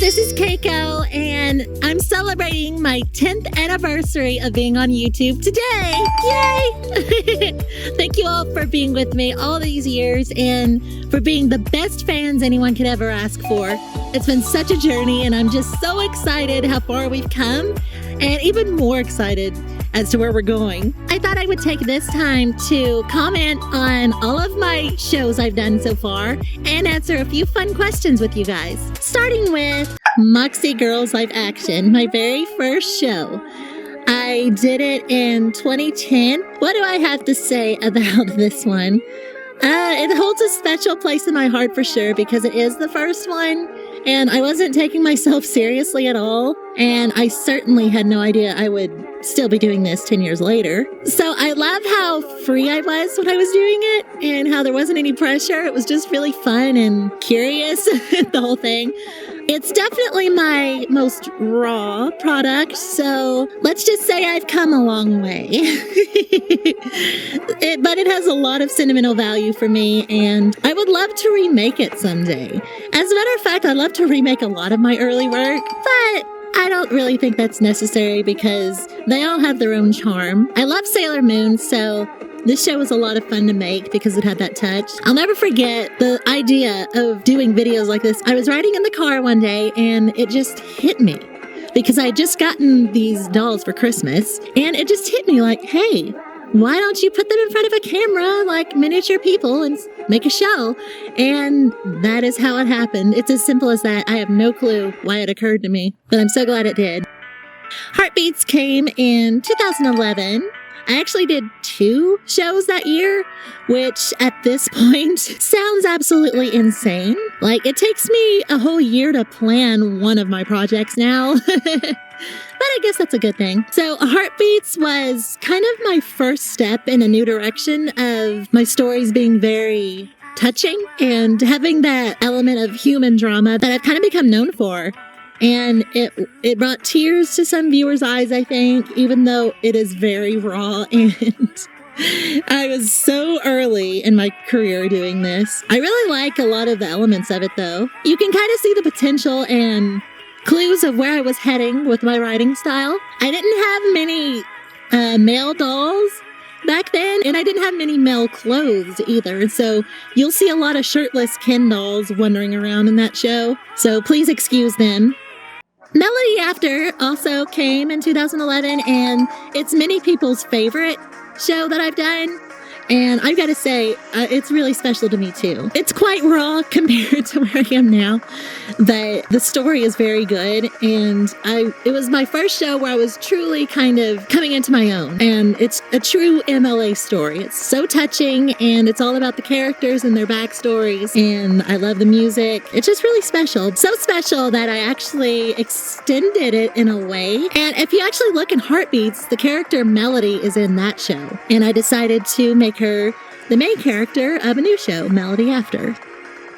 this is Keiko, and I'm celebrating my 10th anniversary of being on YouTube today. Yay! Thank you all for being with me all these years and for being the best fans anyone could ever ask for. It's been such a journey, and I'm just so excited how far we've come, and even more excited as to where we're going. I thought I would take this time to comment on all of my shows I've done so far and answer a few fun questions with you guys. Starting with Moxie Girlz Live Action, my very first show. I did it in 2010. What do I have to say about this one? It holds a special place in my heart for sure because it is the first one. And I wasn't taking myself seriously at all. And I certainly had no idea I would still be doing this 10 years later. So I love how free I was when I was doing it and how there wasn't any pressure. It was just really fun and curious, the whole thing. It's definitely my most raw product, so let's just say I've come a long way. But it has a lot of sentimental value for me, and I would love to remake it someday. As a matter of fact, I'd love to remake a lot of my early work, but I don't really think that's necessary because they all have their own charm. I love Sailor Moon, so this show was a lot of fun to make because it had that touch. I'll never forget the idea of doing videos like this. I was riding in the car one day and it just hit me because I had just gotten these dolls for Christmas, and it just hit me like, hey, why don't you put them in front of a camera like miniature people and make a show? And that is how it happened. It's as simple as that. I have no clue why it occurred to me, but I'm so glad it did. Heartbeats came in 2011. I actually did 2 shows that year, which at this point sounds absolutely insane. Like, it takes me a whole year to plan one of my projects now. But I guess that's a good thing. So Heartbeats was kind of my first step in a new direction of my stories being very touching and having that element of human drama that I've kind of become known for. And it brought tears to some viewers' eyes, I think, even though it is very raw, and I was so early in my career doing this. I really like a lot of the elements of it, though. You can kind of see the potential and clues of where I was heading with my writing style. I didn't have many male dolls back then, and I didn't have many male clothes either, so you'll see a lot of shirtless Ken dolls wandering around in that show, so please excuse them. Melody After also came in 2011, and it's many people's favorite show that I've done. And I've got to say, it's really special to me too. It's quite raw compared to where I am now, but the story is very good. And it was my first show where I was truly kind of coming into my own. And it's a true MLA story. It's so touching, and it's all about the characters and their backstories. And I love the music. It's just really special. So special that I actually extended it in a way. And if you actually look in Heartbeats, the character Melody is in that show. And I decided to make her the main character of a new show, Melody After.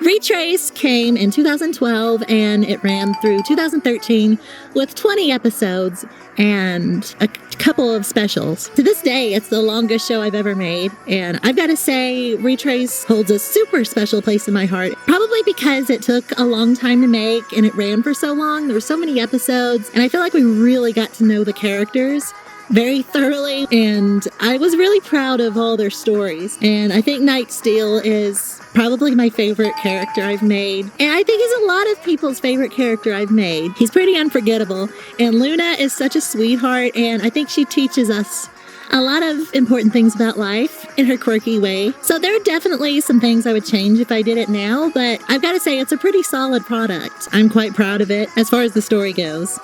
Retrace came in 2012, and it ran through 2013 with 20 episodes and a couple of specials. To this day, it's the longest show I've ever made, and I've got to say, Retrace holds a super special place in my heart, probably because it took a long time to make and it ran for so long. There were so many episodes, and I feel like we really got to know the characters very thoroughly, and I was really proud of all their stories. And I think Nightsteel is probably my favorite character I've made, and I think he's a lot of people's favorite character I've made. He's pretty unforgettable, and Luna is such a sweetheart, and I think she teaches us a lot of important things about life in her quirky way. So there are definitely some things I would change if I did it now, but I've got to say it's a pretty solid product. I'm quite proud of it as far as the story goes.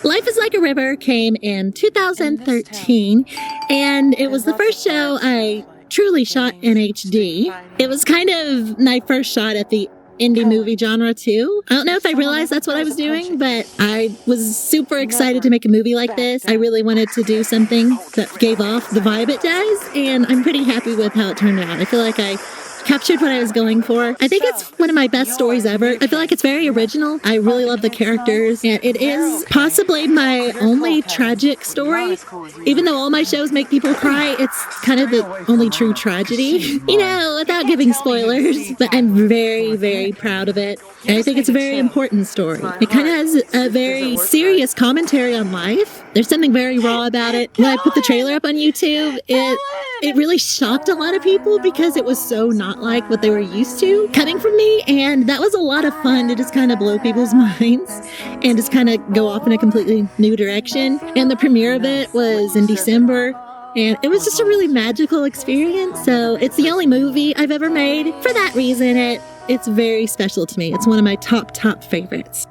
Life is Like a River came in 2013, and it was the first show I truly shot in HD. It was kind of my first shot at the indie movie genre too. I don't know if I realized that's what I was doing, but I was super excited to make a movie like this. I really wanted to do something that gave off the vibe it does, and I'm pretty happy with how it turned out. I feel like I captured what I was going for. I think it's one of my best stories ever. I feel like it's very original. I really love the characters, and it is possibly my only tragic story. Even though all my shows make people cry, it's kind of the only true tragedy, you know, without giving spoilers. But I'm very, very proud of it. And I think it's a very important story. It kind of has a very serious commentary on life. There's something very raw about it. When I put the trailer up on YouTube, it really shocked a lot of people because it was so not like what they were used to coming from me. And that was a lot of fun to just kind of blow people's minds and just kind of go off in a completely new direction. And the premiere of it was in December. And it was just a really magical experience. So it's the only movie I've ever made. For that reason, it's very special to me. It's one of my top favorites.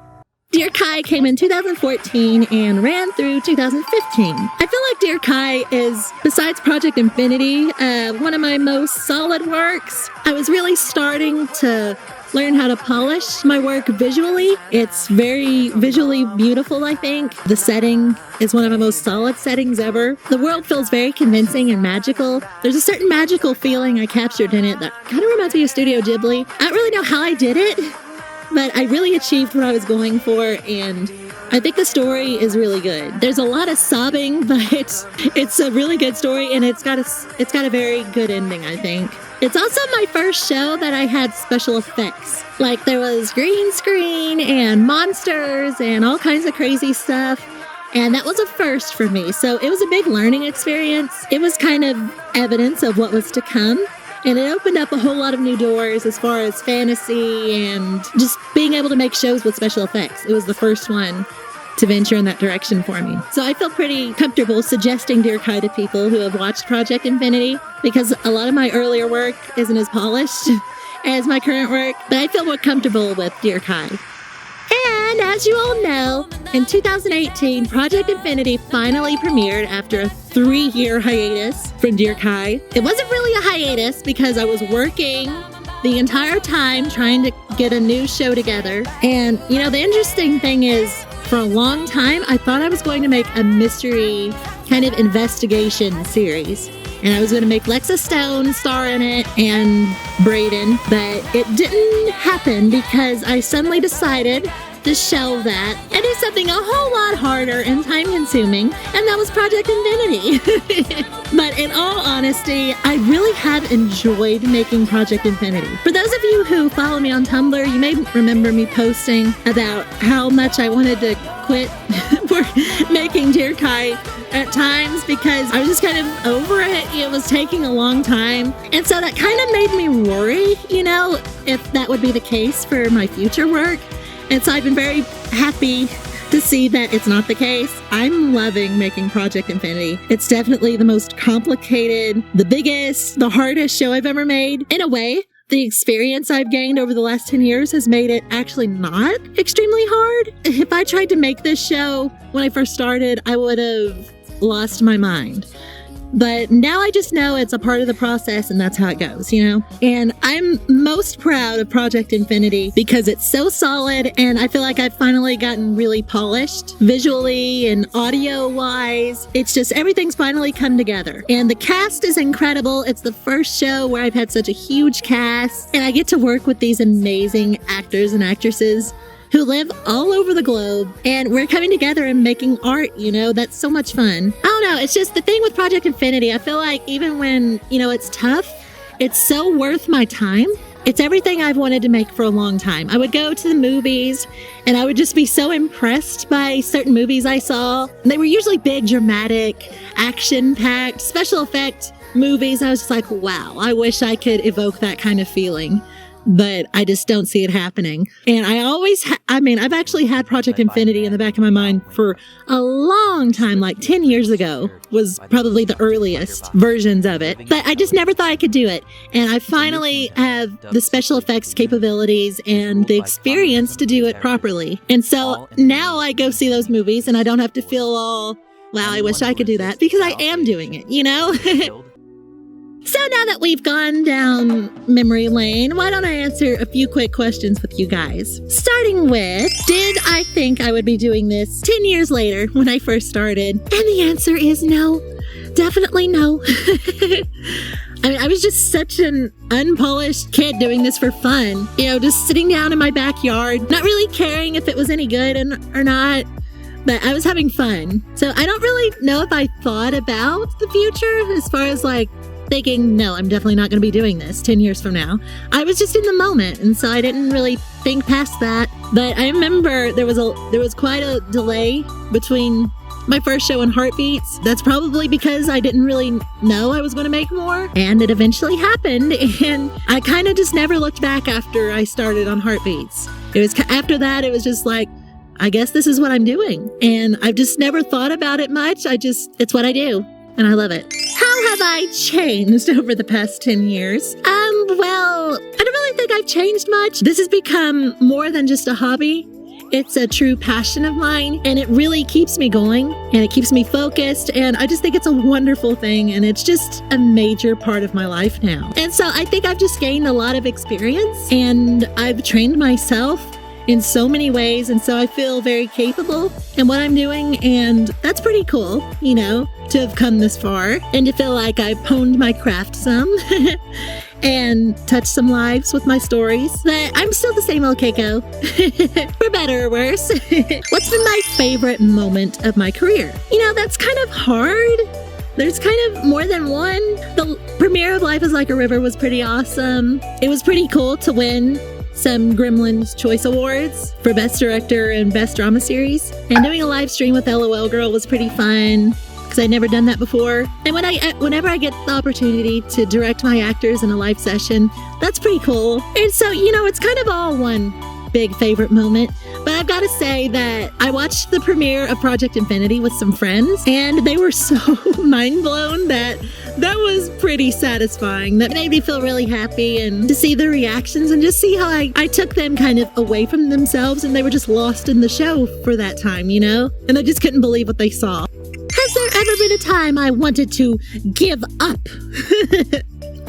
Dear Kai came in 2014 and ran through 2015. I feel like Dear Kai is, besides Project Infinity, one of my most solid works. I was really starting to learn how to polish my work visually. It's very visually beautiful, I think. The setting is one of the most solid settings ever. The world feels very convincing and magical. There's a certain magical feeling I captured in it that kind of reminds me of Studio Ghibli. I don't really know how I did it, but I really achieved what I was going for, and I think the story is really good. There's a lot of sobbing, but it's a really good story, and it's got a very good ending, I think. It's also my first show that I had special effects. Like, there was green screen and monsters and all kinds of crazy stuff. And that was a first for me. So it was a big learning experience. It was kind of evidence of what was to come. And it opened up a whole lot of new doors as far as fantasy and just being able to make shows with special effects. It was the first one to venture in that direction for me. So I feel pretty comfortable suggesting Dear Kai to people who have watched Project Infinity, because a lot of my earlier work isn't as polished as my current work, but I feel more comfortable with Dear Kai. And as you all know, in 2018, Project Infinity finally premiered after a 3-year hiatus from Dear Kai. It wasn't really a hiatus because I was working the entire time trying to get a new show together. And, you know, the interesting thing is, for a long time, I thought I was going to make a mystery kind of investigation series. And I was going to make Lexa Stone star in it and Brayden, but it didn't happen because I suddenly decided to shelve that and do something a whole lot harder and time-consuming, and that was Project Infinity. But in all honesty, I really have enjoyed making Project Infinity. For those of you who follow me on Tumblr, you may remember me posting about how much I wanted to quit for making Dear Kai at times because I was just kind of over it. It was taking a long time. And so that kind of made me worry, you know, if that would be the case for my future work. And so I've been very happy to see that it's not the case. I'm loving making Project Infinity. It's definitely the most complicated, the biggest, the hardest show I've ever made. In a way, the experience I've gained over the last 10 years has made it actually not extremely hard. If I tried to make this show when I first started, I would have lost my mind. But now I just know it's a part of the process and that's how it goes, you know? And I'm most proud of Project Infinity because it's so solid and I feel like I've finally gotten really polished visually and audio-wise. It's just everything's finally come together. And the cast is incredible. It's the first show where I've had such a huge cast and I get to work with these amazing actors and actresses who live all over the globe, and we're coming together and making art, you know, that's so much fun. I don't know, it's just the thing with Project Infinity, I feel like even when, you know, it's tough, it's so worth my time. It's everything I've wanted to make for a long time. I would go to the movies, and I would just be so impressed by certain movies I saw. They were usually big, dramatic, action-packed, special effect movies. I was just like, wow, I wish I could evoke that kind of feeling. But I just don't see it happening. And I always, I've actually had Project Infinity in the back of my mind for a long time, like 10 years ago was probably the earliest versions of it. But I just never thought I could do it. And I finally have the special effects capabilities and the experience to do it properly. And so now I go see those movies and I don't have to feel all, wow, I wish I could do that, because I am doing it, you know? So now that we've gone down memory lane, why don't I answer a few quick questions with you guys? Starting with, did I think I would be doing this 10 years later when I first started? And the answer is no. Definitely no. I mean, I was just such an unpolished kid doing this for fun. You know, just sitting down in my backyard, not really caring if it was any good or not. But I was having fun. So I don't really know if I thought about the future as far as like thinking, no, I'm definitely not going to be doing this 10 years from now. I was just in the moment. And so I didn't really think past that. But I remember there was quite a delay between my first show and Heartbeats. That's probably because I didn't really know I was going to make more. And it eventually happened. And I kind of just never looked back after I started on Heartbeats. It was after that, it was just like, I guess this is what I'm doing. And I've just never thought about it much. It's what I do. And I love it. How have I changed over the past 10 years? Well, I don't really think I've changed much. This has become more than just a hobby. It's a true passion of mine, and it really keeps me going, and it keeps me focused, and I just think it's a wonderful thing, and it's just a major part of my life now. And so I think I've just gained a lot of experience, and I've trained myself in so many ways, and so I feel very capable in what I'm doing, and that's pretty cool, you know, to have come this far, and to feel like I've honed my craft some, and touched some lives with my stories. But I'm still the same old Keiko, for better or worse. What's been my favorite moment of my career? You know, that's kind of hard. There's kind of more than one. The premiere of Life is Like a River was pretty awesome. It was pretty cool to win some Gremlins Choice Awards for Best Director and Best Drama Series. And doing a live stream with LOL Girl was pretty fun, because I'd never done that before. And whenever I get the opportunity to direct my actors in a live session, that's pretty cool. And so, you know, it's kind of all one big favorite moment. But I've got to say that I watched the premiere of Project Infinity with some friends, and they were so mind blown that was pretty satisfying. That made me feel really happy, and to see their reactions and just see how I took them kind of away from themselves, and they were just lost in the show for that time, you know? And they just couldn't believe what they saw. Has there ever been a time I wanted to give up?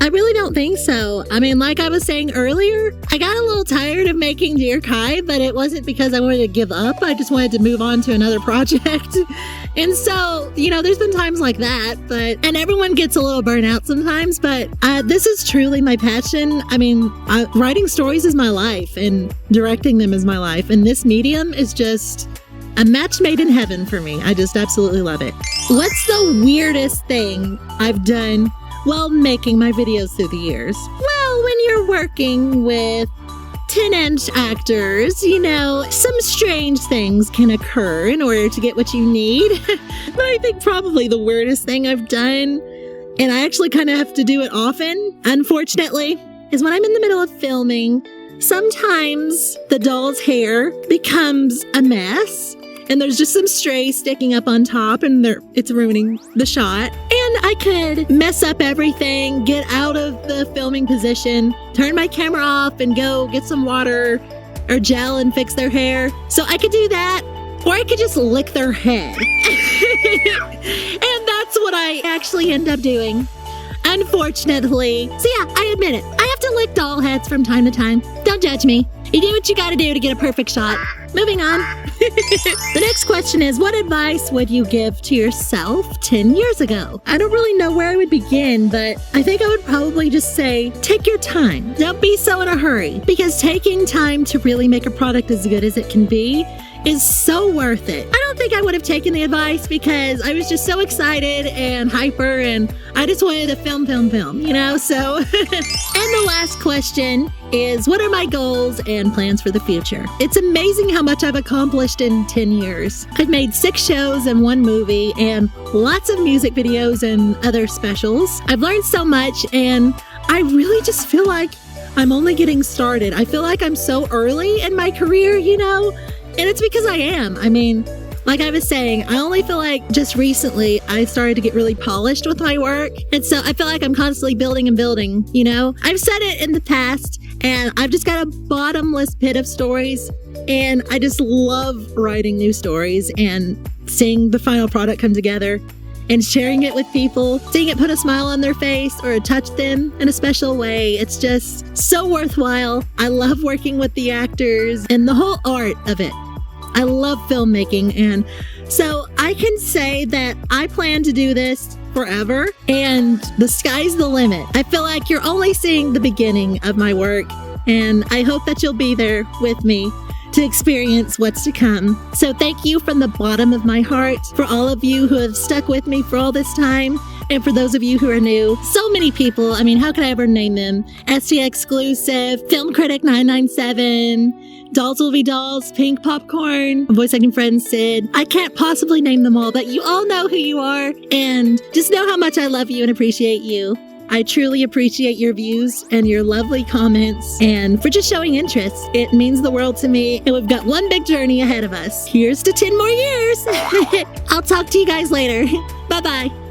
I really don't think so. I mean, like I was saying earlier, I got a little tired of making Dear Kai, but it wasn't because I wanted to give up. I just wanted to move on to another project. And so, you know, there's been times like that, and everyone gets a little burnout sometimes, but this is truly my passion. I mean, writing stories is my life, and directing them is my life. And this medium is just a match made in heaven for me. I just absolutely love it. What's the weirdest thing I've done while making my videos through the years? Well, when you're working with 10-inch actors, you know, some strange things can occur in order to get what you need. But I think probably the weirdest thing I've done, and I actually kind of have to do it often, unfortunately, is when I'm in the middle of filming, sometimes the doll's hair becomes a mess. And there's just some strays sticking up on top, and it's ruining the shot. And I could mess up everything, get out of the filming position, turn my camera off, and go get some water or gel and fix their hair. So I could do that, or I could just lick their head. And that's what I actually end up doing, unfortunately. So yeah, I admit it. I have to lick doll heads from time to time. Don't judge me. You do what you gotta do to get a perfect shot. Moving on. The next question is, what advice would you give to yourself 10 years ago? I don't really know where I would begin, but I think I would probably just say, take your time. Don't be so in a hurry, because taking time to really make a product as good as it can be is so worth it. I don't think I would have taken the advice, because I was just so excited and hyper, and I just wanted to film, you know? So, and the last question is, what are my goals and plans for the future? It's amazing how much I've accomplished in 10 years. I've made 6 shows and 1 movie, and lots of music videos and other specials. I've learned so much, and I really just feel like I'm only getting started. I feel like I'm so early in my career, you know? And it's because I am. I mean, like I was saying, I only feel like just recently I started to get really polished with my work. And so I feel like I'm constantly building and building, you know? I've said it in the past, and I've just got a bottomless pit of stories. And I just love writing new stories and seeing the final product come together and sharing it with people, seeing it put a smile on their face or touch them in a special way. It's just so worthwhile. I love working with the actors and the whole art of it. I love filmmaking, and so I can say that I plan to do this forever, and the sky's the limit. I feel like you're only seeing the beginning of my work, and I hope that you'll be there with me to experience what's to come. So thank you from the bottom of my heart for all of you who have stuck with me for all this time. And for those of you who are new, so many people, I mean, how could I ever name them? ST Exclusive, Film Critic 997, Dolls Will Be Dolls, Pink Popcorn, Voice Acting Friend Sid. I can't possibly name them all, but you all know who you are. And just know how much I love you and appreciate you. I truly appreciate your views and your lovely comments and for just showing interest. It means the world to me, and we've got one big journey ahead of us. Here's to 10 more years. I'll talk to you guys later. Bye-bye.